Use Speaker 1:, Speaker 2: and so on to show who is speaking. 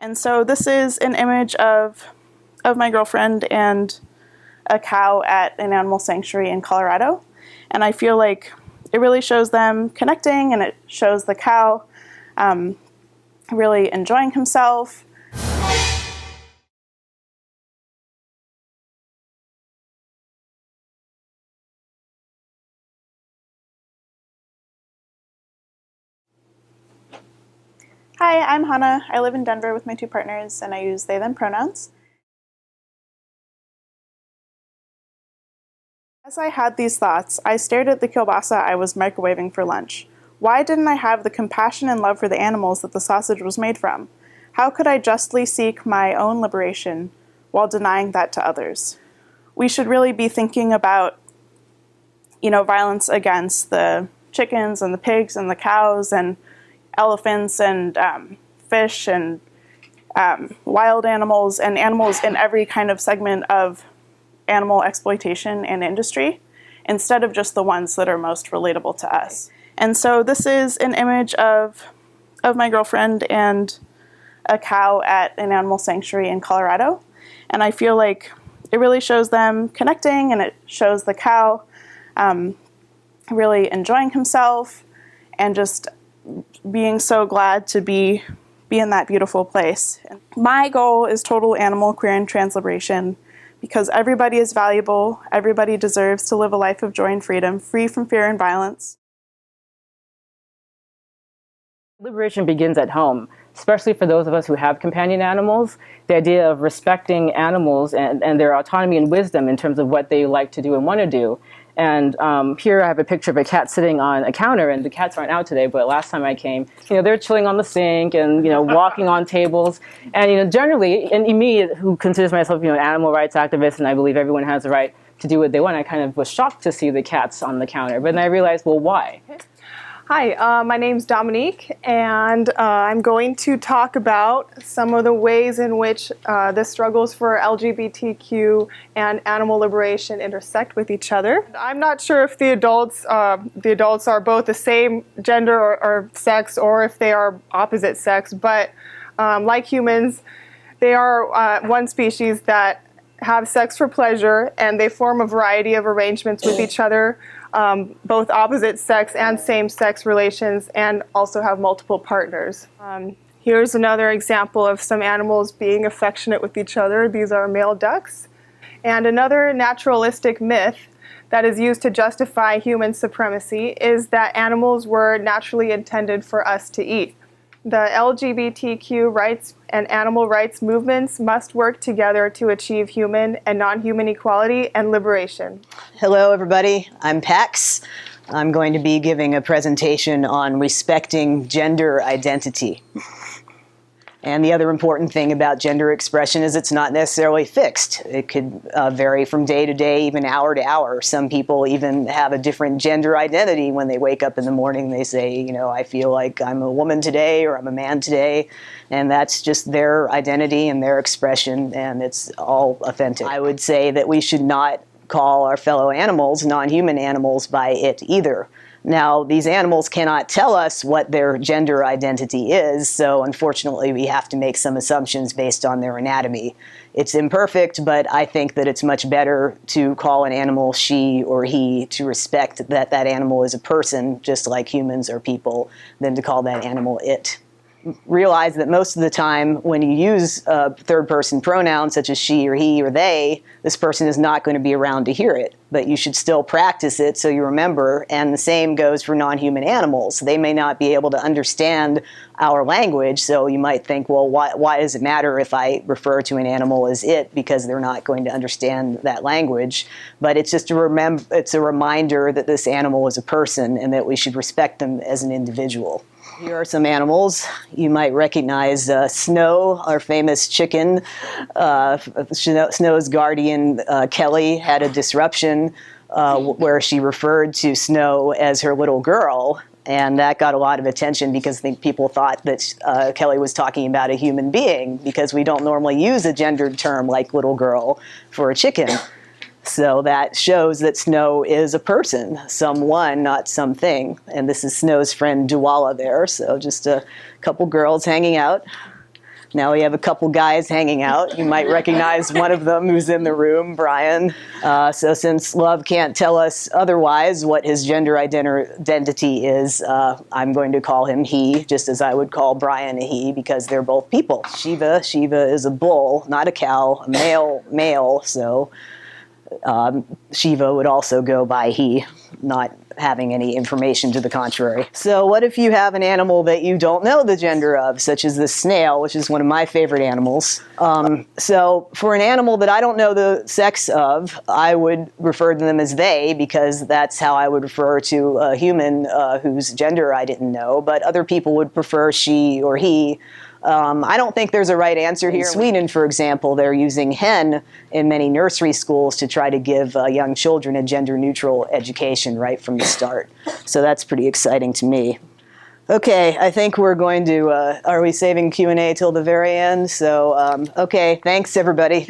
Speaker 1: And so this is an image of my girlfriend and a cow at an animal sanctuary in Colorado. And I feel like it really shows them connecting, and it shows the cow really enjoying himself. Hi, I'm Hannah. I live in Denver with my two partners, and I use they, them pronouns. As I had these thoughts, I stared at the kielbasa I was microwaving for lunch. Why didn't I have the compassion and love for the animals that the sausage was made from? How could I justly seek my own liberation while denying that to others? We should really be thinking about, violence against the chickens and the pigs and the cows and elephants and fish and wild animals and animals in every kind of segment of animal exploitation and industry, instead of just the ones that are most relatable to us. And so this is an image of my girlfriend and a cow at an animal sanctuary in Colorado. And I feel like it really shows them connecting, and it shows the cow really enjoying himself and just being so glad to be in that beautiful place. My goal is total animal, queer, and trans liberation, because everybody is valuable, everybody deserves to live a life of joy and freedom, free from fear and violence.
Speaker 2: Liberation begins at home, especially for those of us who have companion animals. The idea of respecting animals and their autonomy and wisdom in terms of what they like to do and want to do. And here I have a picture of a cat sitting on a counter, and the cats aren't out today, but last time I came, they're chilling on the sink and, walking on tables. And, generally, and me, who considers myself, an animal rights activist, and I believe everyone has the right to do what they want, I kind of was shocked to see the cats on the counter. But then I realized, well, why?
Speaker 3: Hi, my name's Dominique, and I'm going to talk about some of the ways in which the struggles for LGBTQ and animal liberation intersect with each other. I'm not sure if the adults are both the same gender or sex, or if they are opposite sex, but like humans, they are one species that have sex for pleasure, and they form a variety of arrangements with each other, both opposite sex and same-sex relations, and also have multiple partners. Here's another example of some animals being affectionate with each other. These are male ducks. And another naturalistic myth that is used to justify human supremacy is that animals were naturally intended for us to eat. The LGBTQ rights and animal rights movements must work together to achieve human and non-human equality and liberation.
Speaker 4: Hello, everybody. I'm Pax. I'm going to be giving a presentation on respecting gender identity. And the other important thing about gender expression is it's not necessarily fixed. It could vary from day to day, even hour to hour. Some people even have a different gender identity when they wake up in the morning. They say, I feel like I'm a woman today, or I'm a man today. And that's just their identity and their expression, and it's all authentic. I would say that we should not call our fellow animals, non-human animals, by it either. Now, these animals cannot tell us what their gender identity is, so unfortunately we have to make some assumptions based on their anatomy. It's imperfect, but I think that it's much better to call an animal she or he, to respect that that animal is a person, just like humans are people, than to call that animal it. Realize that most of the time when you use third-person pronouns such as she or he or they, this person is not going to be around to hear it, but you should still practice it so you remember, and the same goes for non-human animals. They may not be able to understand our language, so you might think, well, why does it matter if I refer to an animal as it, because they're not going to understand that language, but it's just it's a reminder that this animal is a person and that we should respect them as an individual. Here are some animals. You might recognize Snow, our famous chicken. Snow's guardian, Kelly, had a disruption where she referred to Snow as her little girl, and that got a lot of attention because I think people thought that Kelly was talking about a human being, because we don't normally use a gendered term like little girl for a chicken. So that shows that Snow is a person, someone, not something. And this is Snow's friend Duwala there, so just a couple girls hanging out. Now we have a couple guys hanging out. You might recognize one of them who's in the room, Brian. So since Love can't tell us otherwise what his gender identity is, I'm going to call him he, just as I would call Brian a he, because they're both people. Shiva is a bull, not a cow, a male, so Shiva would also go by he, not having any information to the contrary. So what if you have an animal that you don't know the gender of, such as the snail, which is one of my favorite animals? So for an animal that I don't know the sex of, I would refer to them as they, because that's how I would refer to a human whose gender I didn't know, but other people would prefer she or he. I don't think there's a right answer here. In Sweden, for example, they're using hen in many nursery schools to try to give young children a gender-neutral education right from the start. So that's pretty exciting to me. Okay, I think we're going to, are we saving Q&A till the very end? So, okay, thanks everybody.